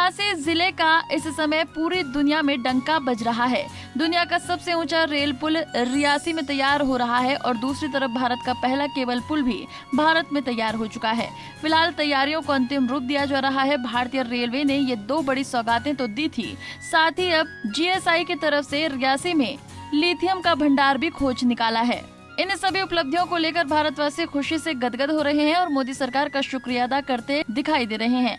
रियासी जिले का इस समय पूरी दुनिया में डंका बज रहा है। दुनिया का सबसे ऊंचा रेल पुल रियासी में तैयार हो रहा है और दूसरी तरफ भारत का पहला केबल पुल भी भारत में तैयार हो चुका है। फिलहाल तैयारियों को अंतिम रूप दिया जा रहा है। भारतीय रेलवे ने ये 2 बड़ी सौगातें तो दी थी, साथ ही अब GSI की तरफ से रियासी में लिथियम का भंडार भी खोज निकाला है। इन सभी उपलब्धियों को लेकर भारतवासी खुशी से गदगद हो रहे हैं और मोदी सरकार का शुक्रिया अदा करते दिखाई दे रहे हैं।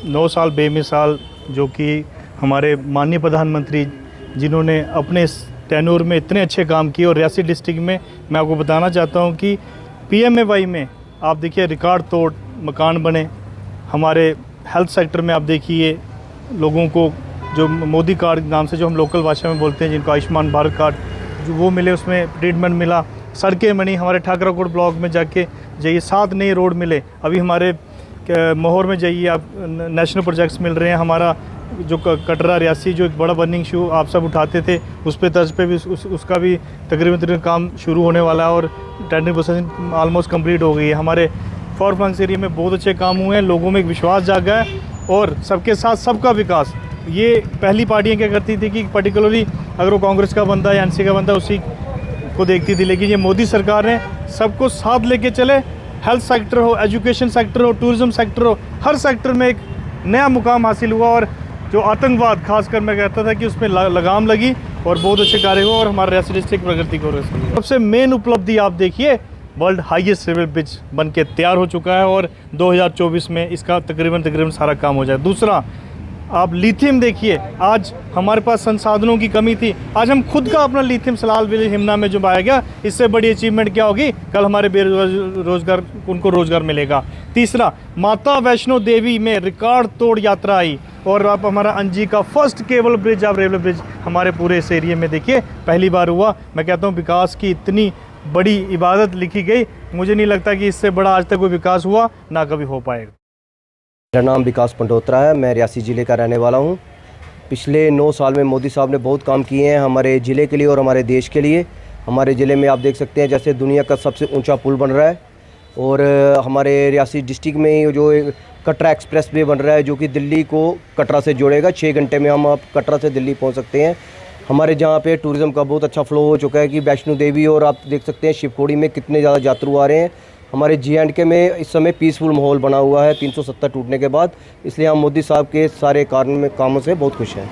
9 साल बेमिसाल जो कि हमारे माननीय प्रधानमंत्री जिन्होंने अपने टेन्योर में इतने अच्छे काम किए, और रियासी डिस्ट्रिक्ट में मैं आपको बताना चाहता हूं कि PMAY में आप देखिए रिकॉर्ड तोड़ मकान बने। हमारे हेल्थ सेक्टर में आप देखिए लोगों को जो मोदी कार्ड नाम से जो हम लोकल भाषा में बोलते हैं, जिनको आयुष्मान भारत कार्ड जो वो मिले, उसमें ट्रीटमेंट मिला। सड़कें बनी, हमारे ठाकराकोट ब्लॉक में जाइए 7 नए रोड मिले। अभी हमारे मोहर में जाइए आप नेशनल प्रोजेक्ट्स मिल रहे हैं। हमारा जो कटरा रियासी जो एक बड़ा बर्निंग इशू आप सब उठाते थे, उस पे तर्ज पे भी उसका भी तकरीबन काम शुरू होने वाला है और टेंडर प्रोसेसिंग ऑलमोस्ट कंप्लीट हो गई है। हमारे फॉरफ्लंग्स एरिया में बहुत अच्छे काम हुए हैं, लोगों में एक विश्वास जागा है और सबके साथ सबका विकास। ये पहली पार्टियां क्या करती थी कि पर्टिकुलरली अगर वो कांग्रेस का बंदा या NC का बंदा उसी को देखती थी, लेकिन ये मोदी सरकार ने सबको साथ लेके चले। हेल्थ सेक्टर हो, एजुकेशन सेक्टर हो, टूरिज्म सेक्टर हो, हर सेक्टर में एक नया मुकाम हासिल हुआ। और जो आतंकवाद खासकर मैं कहता था कि उसमें लगाम लगी और बहुत अच्छे कार्य हुआ और हमारे रियासी डिस्ट्रिक्ट प्रगति को। सबसे मेन उपलब्धि आप देखिए, वर्ल्ड हाईएस्ट रेलवे ब्रिज बन के तैयार हो चुका है और 2024 में इसका तकरीबन सारा काम हो जाए। दूसरा, आप लिथियम देखिए, आज हमारे पास संसाधनों की कमी थी, आज हम खुद का अपना लिथियम सलाल विलेज हिमना में जो पाया गया। इससे बड़ी अचीवमेंट क्या होगी? कल हमारे बेरोजगार उनको रोजगार मिलेगा। तीसरा, माता वैष्णो देवी में रिकॉर्ड तोड़ यात्रा आई और आप हमारा अंजी का फर्स्ट केबल ब्रिज, आप रेलवे ब्रिज हमारे पूरे इस एरिया में देखिए पहली बार हुआ। मैं कहता हूँ विकास की इतनी बड़ी इबादत लिखी गई, मुझे नहीं लगता कि इससे बड़ा आज तक कोई विकास हुआ, ना कभी हो पाएगा। मेरा नाम विकास पंडोत्रा है, मैं रियासी ज़िले का रहने वाला हूं। पिछले 9 साल में मोदी साहब ने बहुत काम किए हैं हमारे ज़िले के लिए और हमारे देश के लिए। हमारे ज़िले में आप देख सकते हैं जैसे दुनिया का सबसे ऊंचा पुल बन रहा है और हमारे रियासी डिस्ट्रिक्ट में जो कटरा एक्सप्रेस वे बन रहा है जो कि दिल्ली को कटरा से जोड़ेगा। 6 घंटे में हम आप कटरा से दिल्ली पहुँच सकते हैं। हमारे जहाँ पे टूरिज़्म का बहुत अच्छा फ्लो हो चुका है कि वैष्णो देवी और आप देख सकते हैं शिवखोड़ी में कितने ज़्यादा यात्रु आ रहे हैं। हमारे J&K में इस समय पीसफुल माहौल बना हुआ है 370 टूटने के बाद, इसलिए हम मोदी साहब के सारे कामों से बहुत खुश हैं।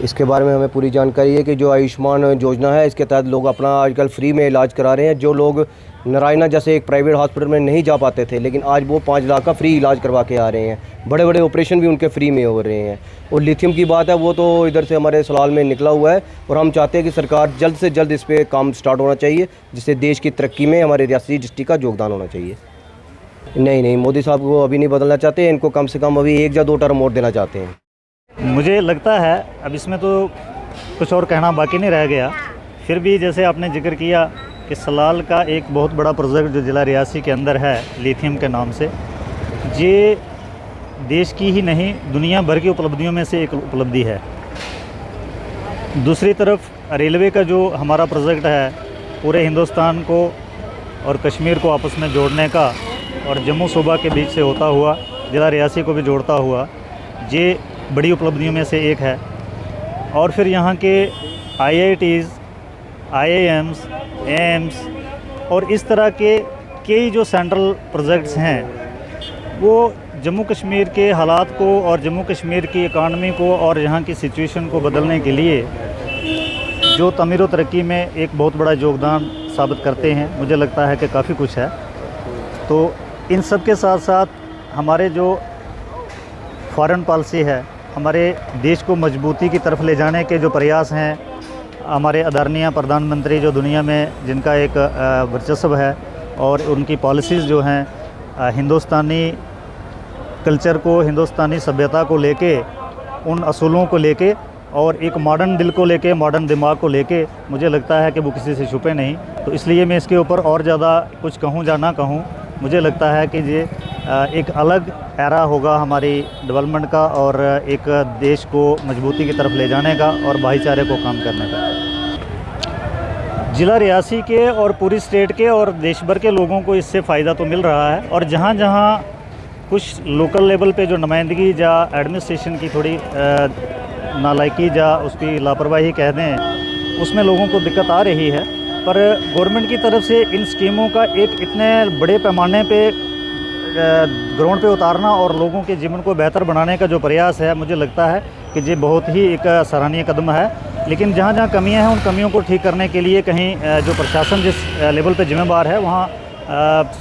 इसके बारे में हमें पूरी जानकारी है कि जो आयुष्मान योजना है इसके तहत लोग अपना आजकल फ्री में इलाज करा रहे हैं। जो लोग नारायणा जैसे एक प्राइवेट हॉस्पिटल में नहीं जा पाते थे, लेकिन आज वो 5 लाख का फ्री इलाज करवा के आ रहे हैं। बड़े बड़े ऑपरेशन भी उनके फ्री में हो रहे हैं। और लिथियम की बात है वो तो इधर से हमारे सलाल में निकला हुआ है और हम चाहते हैं कि सरकार जल्द से जल्द इस पर काम स्टार्ट होना चाहिए, जिससे देश की तरक्की में हमारे रियासी डिस्ट्रिक्ट का योगदान होना चाहिए। नहीं, मोदी साहब को अभी नहीं बदलना चाहते, इनको कम से कम अभी 1 या 2 टर्म और देना चाहते हैं। मुझे लगता है अब इसमें तो कुछ और कहना बाकी नहीं रह गया। फिर भी जैसे आपने जिक्र किया कि सलाल का एक बहुत बड़ा प्रोजेक्ट जो ज़िला रियासी के अंदर है लिथियम के नाम से, ये देश की ही नहीं दुनिया भर की उपलब्धियों में से एक उपलब्धि है। दूसरी तरफ रेलवे का जो हमारा प्रोजेक्ट है पूरे हिंदुस्तान को और कश्मीर को आपस में जोड़ने का और जम्मू सूबा के बीच से होता हुआ ज़िला रियासी को भी जोड़ता हुआ, ये बड़ी उपलब्धियों में से एक है। और फिर यहाँ के IITs, IIMs, एम्स और इस तरह के कई जो सेंट्रल प्रोजेक्ट्स हैं वो जम्मू कश्मीर के हालात को और जम्मू कश्मीर की इकानमी को और यहाँ की सिचुएशन को बदलने के लिए जो तमीर व तरक्की में एक बहुत बड़ा योगदान साबित करते हैं। मुझे लगता है कि काफ़ी कुछ है। तो इन सब के साथ साथ हमारे जो फॉरेन पॉलिसी है, हमारे देश को मजबूती की तरफ ले जाने के जो प्रयास हैं, हमारे आदरणीय प्रधानमंत्री जो दुनिया में जिनका एक वर्चस्व है और उनकी पॉलिसीज़ जो हैं हिंदुस्तानी कल्चर को, हिंदुस्तानी सभ्यता को लेके, उन असूलों को लेके और एक मॉडर्न दिल को लेके, मॉडर्न दिमाग को लेके, मुझे लगता है कि वो किसी से छुपे नहीं। तो इसलिए मैं इसके ऊपर और ज़्यादा कुछ कहूँ या ना कहूँ, मुझे लगता है कि ये एक अलग एरा होगा हमारी डेवलपमेंट का और एक देश को मजबूती की तरफ ले जाने का और भाईचारे को काम करने का। ज़िला रियासी के और पूरी स्टेट के और देश भर के लोगों को इससे फ़ायदा तो मिल रहा है और जहाँ जहाँ कुछ लोकल लेवल पे जो नुमाइंदगी या एडमिनिस्ट्रेशन की थोड़ी नालायकी या उसकी लापरवाही कह दें, उसमें लोगों को दिक्कत आ रही है। पर गवर्नमेंट की तरफ से इन स्कीमों का एक इतने बड़े पैमाने पे ग्राउंड पे उतारना और लोगों के जीवन को बेहतर बनाने का जो प्रयास है, मुझे लगता है कि ये बहुत ही एक सराहनीय कदम है। लेकिन जहाँ जहाँ कमियाँ हैं, उन कमियों को ठीक करने के लिए कहीं जो प्रशासन जिस लेवल पे जिम्मेदार है, वहाँ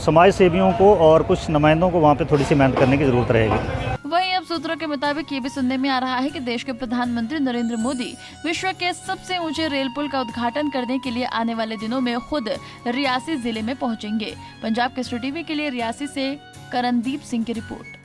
समाज सेवियों को और कुछ नुमाइंदों को वहाँ पे थोड़ी सी मेहनत करने की ज़रूरत रहेगी। वहीं अब सूत्रों के मुताबिक ये भी सुनने में आ रहा है कि देश के प्रधानमंत्री नरेंद्र मोदी विश्व के सबसे ऊंचे रेल पुल का उद्घाटन करने के लिए आने वाले दिनों में खुद रियासी जिले में पहुंचेंगे। पंजाब केसरी टीवी के लिए रियासी से करणदीप सिंह की रिपोर्ट।